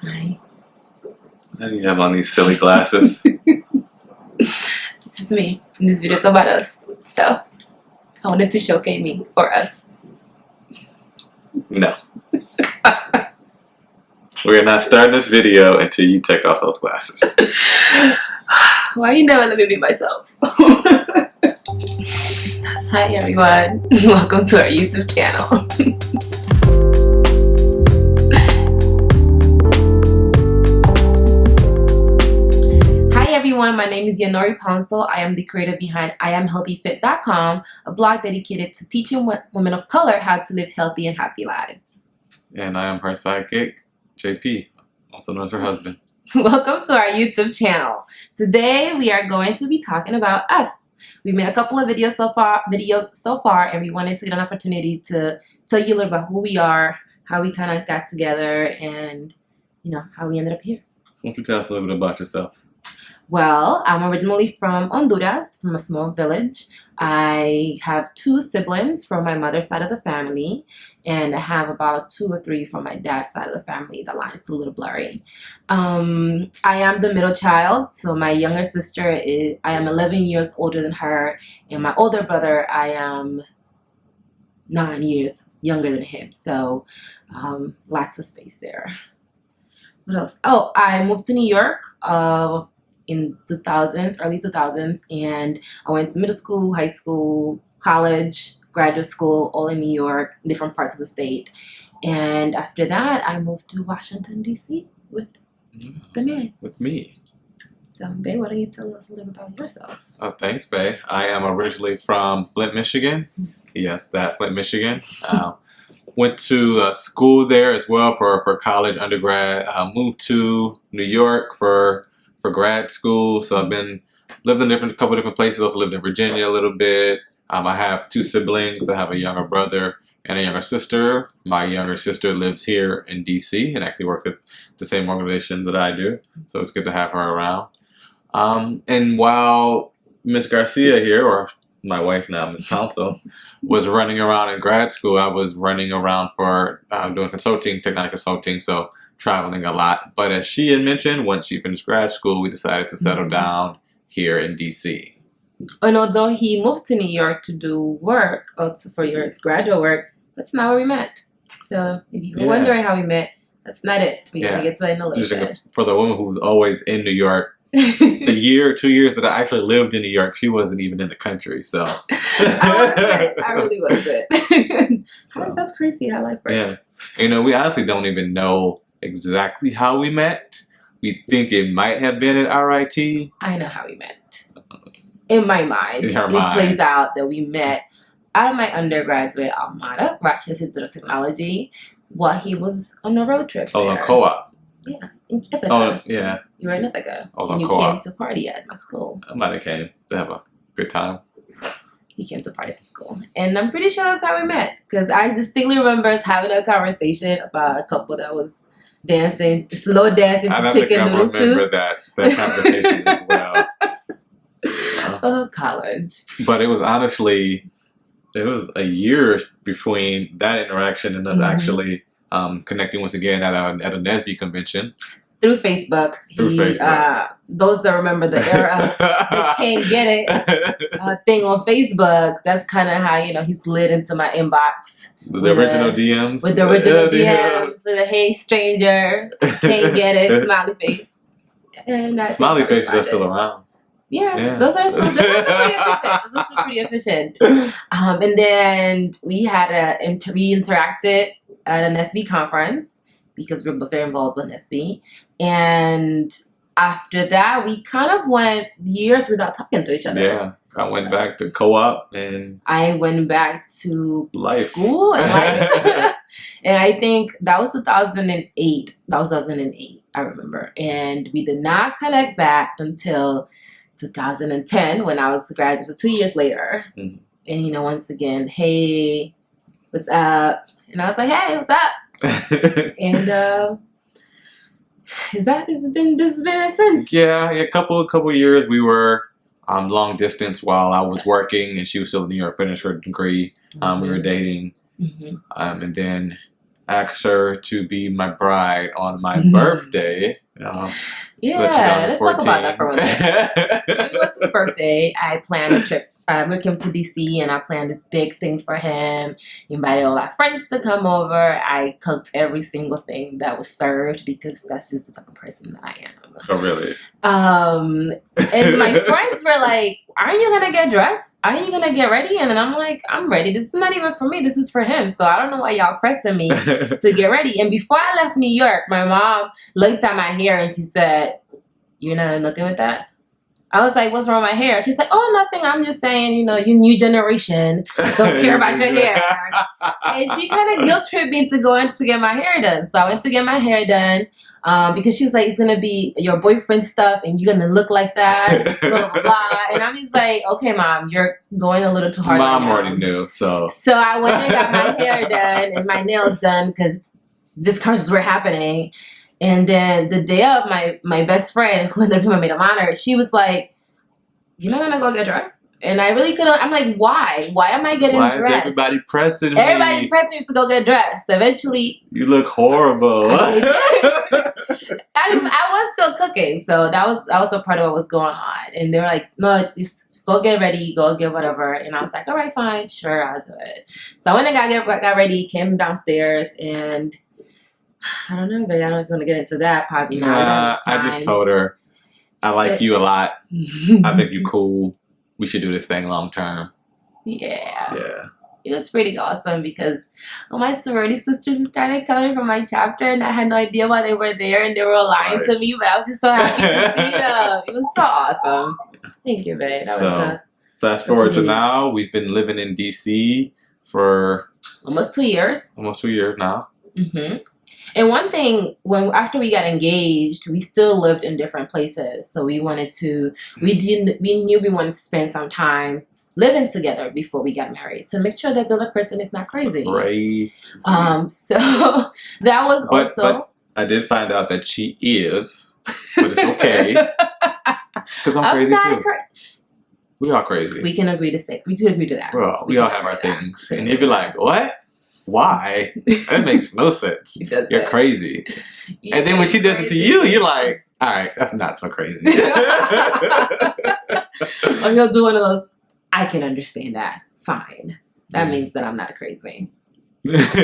Hi. How do you have on these silly glasses? This is me. And this video is about us. So, I wanted to showcase me or us. No. We're not starting this video until you take off those glasses. Why you never let me be myself? Hi everyone. Welcome to our YouTube channel. Hi everyone, my name is Yanori Pouncil. I am the creator behind IamHealthyFit.com, a blog dedicated to teaching women of color how to live healthy and happy lives. And I am her sidekick, JP, also known as her husband. Welcome to our YouTube channel. Today we are going to be talking about us. We've made a couple of videos so far, and we wanted to get an opportunity to tell you a little about who we are, how we kind of got together, and how we ended up here. Why don't you tell us a little bit about yourself? Well, I'm originally from Honduras, from a small village. I have 2 siblings from my mother's side of the family, and I have about 2 or 3 from my dad's side of the family. The line is a little blurry. I am the middle child, so my younger sister I am 11 years older than her, and my older brother, I am 9 years younger than him. So lots of space there. What else? Oh, I moved to New York in early 2000s, and I went to middle school, high school, college, graduate school, all in New York, different parts of the state. And after that, I moved to Washington, D.C. with the man. With me. So, babe, why don't you tell us a little about yourself? Oh, thanks, babe. I am originally from Flint, Michigan. Yes, that Flint, Michigan. Went to school there as well for college, undergrad. Moved to New York for grad school. So I've lived in a couple different places. Also lived in Virginia a little bit. I have 2 siblings. I have a younger brother and a younger sister. My younger sister lives here in DC and actually works at the same organization that I do. So it's good to have her around. And while Miss Garcia here, or my wife now, Miss Pouncil, was running around in grad school, I was running around for doing consulting, technical consulting, so traveling a lot. But as she had mentioned, once she finished grad school, we decided to settle down here in DC. And although he moved to New York to do work, also for his graduate work, that's not where we met. So if you were wondering how we met, that's not it. We're going to get to that in a little bit. For the woman who was always in New York, the year or 2 years that I actually lived in New York, she wasn't even in the country. So I really wasn't. So that's crazy how life works. Yeah, we honestly don't even know exactly how we met. We think it might have been at RIT. I know how we met. In my mind, it plays out that we met out of my undergraduate alma mater, Rochester Institute of Technology, while he was on a road trip. On co-op. Yeah, in Ithaca. Oh, yeah. You were in Ithaca. And you came to party at my school. I might have came to have a good time. He came to party at the school. And I'm pretty sure that's how we met. Because I distinctly remember us having a conversation about a couple that was dancing, slow dancing to chicken noodle soup. I remember that conversation as well. Oh, college. But it was honestly, it was a year between that interaction and us actually connecting once again at a NSB convention. Through Facebook. Those that remember the era, they can't get it thing on Facebook. That's kind of how, he slid into my inbox. The original DMs. With the original DMs, with a hey stranger, can't get it, smiley face. And smiley face is still around. Yeah, those are still pretty efficient. And then we interacted at an SB conference because we were both very involved with SB. And after that, we kind of went years without talking to each other. Yeah, I went back to co-op and I went back to life. School and life. And I think that was 2008. That was 2008, I remember. And we did not connect back until 2010 when I was graduating 2 years later. Mm-hmm. And once again, hey, what's up? And I was like, hey, what's up? And this has been it since. Yeah, a couple years we were long distance while I was working and she was still in New York, finished her degree. We were dating. And then asked her to be my bride on my birthday. Yeah, let's talk about that for one second. So it was his birthday. I planned a trip. We came to DC and I planned this big thing for him. Invited all our friends to come over. I cooked every single thing that was served because that's just the type of person that I am. Oh, really? And my friends were like, aren't you gonna get dressed? Aren't you gonna get ready? And then I'm like, I'm ready. This is not even for me. This is for him. So I don't know why y'all pressing me to get ready. And before I left New York, my mom looked at my hair and she said, "You're not nothing with that?" I was like, "What's wrong with my hair?" She's like, "Oh, nothing. I'm just saying, you new generation don't care about your hair." And she kind of guilt tripped me to go in to get my hair done. So I went to get my hair done because she was like, "It's gonna be your boyfriend stuff, and you're gonna look like that." Blah blah blah. And I'm just like, "Okay, mom, you're going a little too hard." Mom right now. already knew, so. So I went and got my hair done and my nails done because discussions were happening. And then the day of, my best friend, who ended up being my maid of honor, she was like, "You're not gonna go get dressed?" And I really couldn't. I'm like, "Why? Why am I getting dressed?" Why is everybody pressing me? Everybody pressing me to go get dressed. Eventually, you look horrible. I was still cooking, so that was a part of what was going on. And they were like, "No, just go get ready, go get whatever." And I was like, "All right, fine, sure, I'll do it." So I went and got ready, came downstairs, and I don't know, babe. I don't know if you want to get into that. Probably not. I just told her, I like you a lot. I think you're cool. We should do this thing long term. Yeah. Yeah. It was pretty awesome because all my sorority sisters started coming from my chapter and I had no idea why they were there and they were lying to me, but I was just so happy to see them. It was so awesome. Thank you, babe. Fast forward to now, we've been living in DC for almost 2 years. Almost 2 years now. Mm-hmm. And one thing, after we got engaged, we still lived in different places. So we wanted to, we knew we wanted to spend some time living together before we got married to make sure that the other person is not crazy. Crazy. So that was but I did find out that she is, but it's okay because I'm crazy too. We are crazy. We can agree to that. Well, we all have our things, and you'd be like, "What? Why? That makes no sense. You're crazy." And then when she does it to you, you're like, "All right, that's not so crazy." Or he'll do one of those, "I can understand that. Fine. That means that I'm not crazy." Does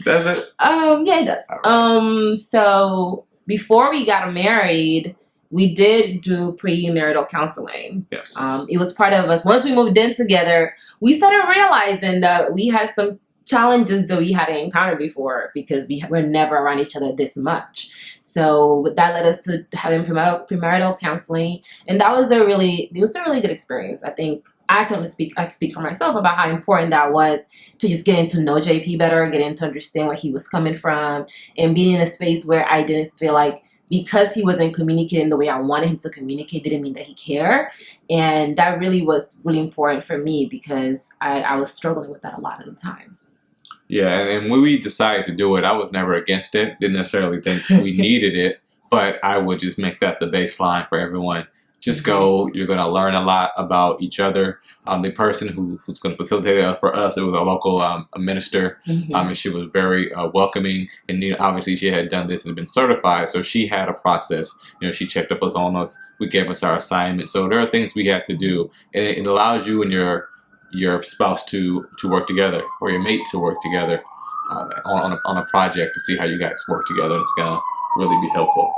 it? Yeah, it does. Right. So before we got married, we did do pre-marital counseling. Yes. It was part of us. Once we moved in together, we started realizing that we had some challenges that we hadn't encountered before because we were never around each other this much. So that led us to having premarital counseling, and it was a really good experience. I think I speak for myself about how important that was to just getting to know JP better, getting to understand where he was coming from, and being in a space where I didn't feel like because he wasn't communicating the way I wanted him to communicate didn't mean that he cared. And that really was really important for me because I was struggling with that a lot of the time. Yeah, and when we decided to do it, I was never against it. Didn't necessarily think we needed it, but I would just make that the baseline for everyone. Just go. You're going to learn a lot about each other. The person who's going to facilitate it for us, it was a local a minister, and she was very welcoming. And obviously, she had done this and been certified, so she had a process. She checked up on us. We gave us our assignment. So there are things we had to do, and it allows you and your spouse to work together, or your mate to work together on a project to see how you guys work together. It's going to really be helpful.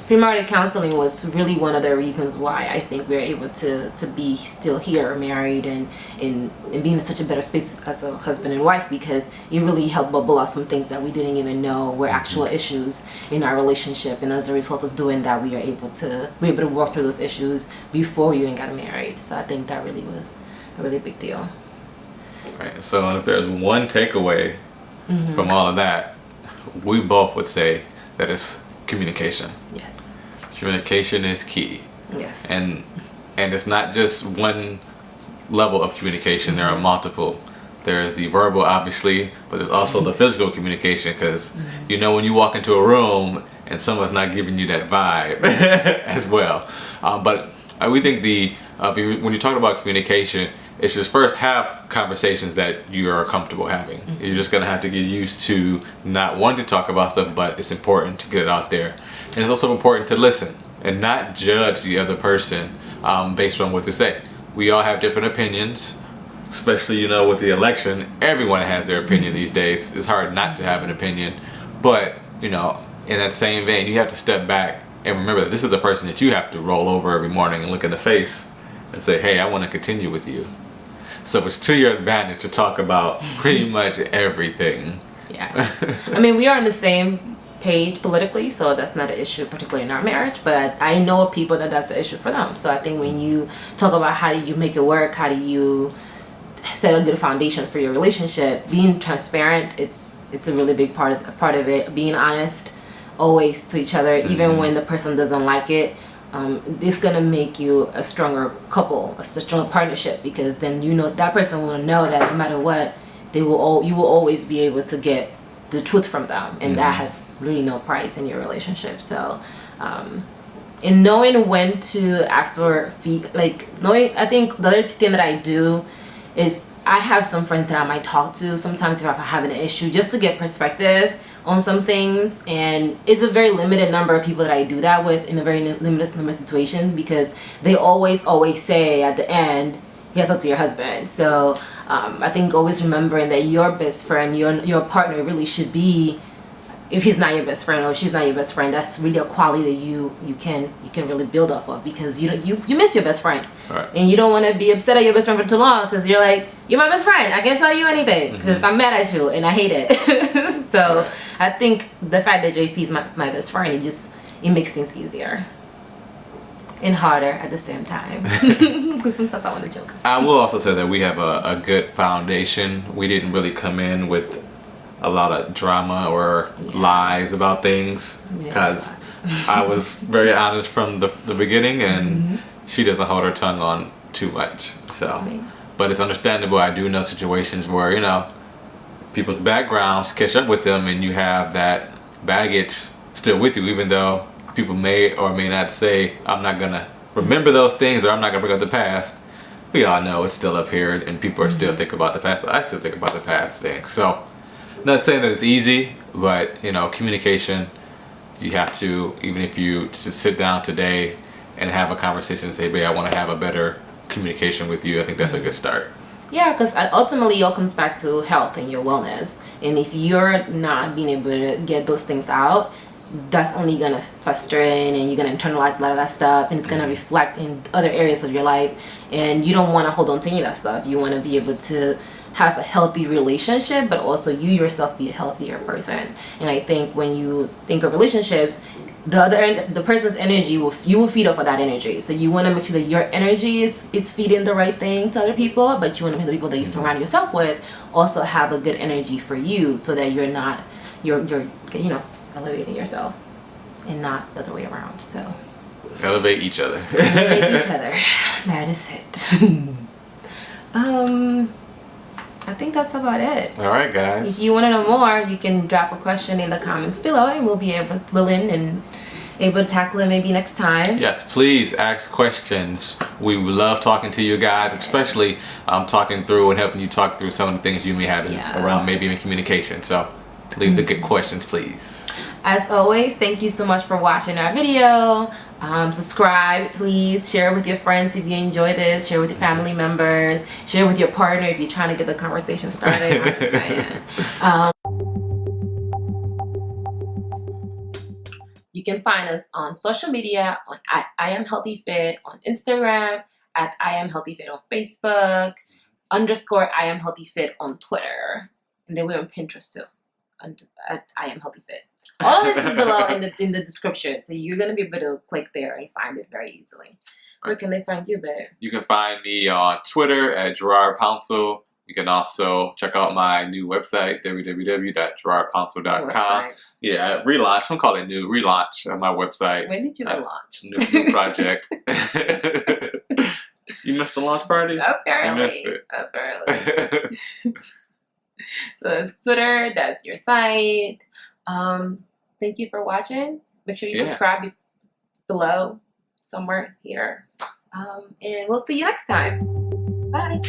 Pre-marital counseling was really one of the reasons why I think we were able to be still here, married, and being in such a better space as a husband and wife, because it really helped bubble out some things that we didn't even know were actual issues in our relationship. And as a result of doing that, we were able to work through those issues before we even got married. So I think that really was a really big deal. Right. So if there's one takeaway from all of that, we both would say that it's communication. Yes. Communication is key. Yes. And it's not just one level of communication. There are multiple. There's the verbal, obviously, but there's also the physical communication, because when you walk into a room and someone's not giving you that vibe as well. But we think when you talk about communication, it's just first have conversations that you are comfortable having. You're just gonna have to get used to not wanting to talk about stuff, but it's important to get it out there. And it's also important to listen and not judge the other person based on what they say. We all have different opinions, especially, you know, with the election. Everyone has their opinion these days. It's hard not to have an opinion. But, you know, in that same vein, you have to step back and remember that this is the person that you have to roll over every morning and look in the face and say, hey, I want to continue with you. So it's to your advantage to talk about pretty much everything. Yeah. I mean, we are on the same page politically, so that's not an issue, particularly in our marriage. But I know of people that's an issue for them. So I think when you talk about how do you make it work, how do you set a good foundation for your relationship, being transparent, it's a really big part of it. Being honest always to each other, even when the person doesn't like it. This gonna make you a stronger couple, a stronger partnership, because then you know that person will know that no matter what, you will always be able to get the truth from them, and that has really no price in your relationship. So, in knowing when to ask for feedback, I think the other thing that I do is I have some friends that I might talk to sometimes if I'm having an issue, just to get perspective on some things. And it's a very limited number of people that I do that with in a very limited number of situations, because they always say at the end, you have to talk to your husband. So I think always remembering that your best friend, your partner really should be, if he's not your best friend or she's not your best friend, that's really a quality that you can really build off of, because you miss your best friend. Right. And you don't want to be upset at your best friend for too long, because you're like, you're my best friend, I can't tell you anything because I'm mad at you and I hate it. So I think the fact that JP is my best friend, it makes things easier and harder at the same time, because sometimes I want to joke. I will also say that we have a good foundation. We didn't really come in with a lot of drama or lies about things, because I was very honest from the beginning, and she doesn't hold her tongue on too much. So, but it's understandable. I do know situations where, you know, people's backgrounds catch up with them, and you have that baggage still with you, even though people may or may not say, I'm not gonna remember those things, or I'm not gonna bring up the past. We all know it's still up here, and people are still thinking about the past. I still think about the past thing. So, not saying that it's easy, but, you know, communication, you have to, even if you sit down today and have a conversation and say, babe, I want to have a better communication with you, I think that's a good start. Yeah, because ultimately it all comes back to health and your wellness. And if you're not being able to get those things out, that's only going to fester in, and you're going to internalize a lot of that stuff, and it's going to reflect in other areas of your life. And you don't want to hold on to any of that stuff. You want to be able to have a healthy relationship, but also you yourself be a healthier person. And I think when you think of relationships, the person's energy you will feed off of that energy. So you want to make sure that your energy is feeding the right thing to other people, but you want to make the people that you surround yourself with also have a good energy for you, so that you're elevating yourself and not the other way around. So elevate each other. Elevate each other. That is it. I think that's about it. All right, guys. If you want to know more, you can drop a question in the comments below, and we'll be willing and able to tackle it maybe next time. Yes, please ask questions. We love talking to you guys, especially talking through and helping you talk through some of the things you may have around maybe in communication. So leave the good questions, please. As always, thank you so much for watching our video. Subscribe, please. Share with your friends if you enjoy this. Share with your family members. Share with your partner if you're trying to get the conversation started. You can find us on social media on I Am Healthy Fit on Instagram, at I Am Healthy Fit on Facebook, _ I Am Healthy Fit on Twitter, and then we're on Pinterest too, at I Am Healthy Fit. All of this is below in the description, so you're gonna be able to click there and find it very easily. Where can they find you, babe? You can find me on Twitter at Gerard Pouncil. You can also check out my new website, www.gerardpouncil.com. Yeah, relaunch. Don't call it new. Relaunch my website. When did you relaunch? New project. You missed the launch party? Apparently. You missed it. Apparently. So that's Twitter. That's your site. Thank you for watching. Make sure you subscribe below, somewhere here. And we'll see you next time. Bye.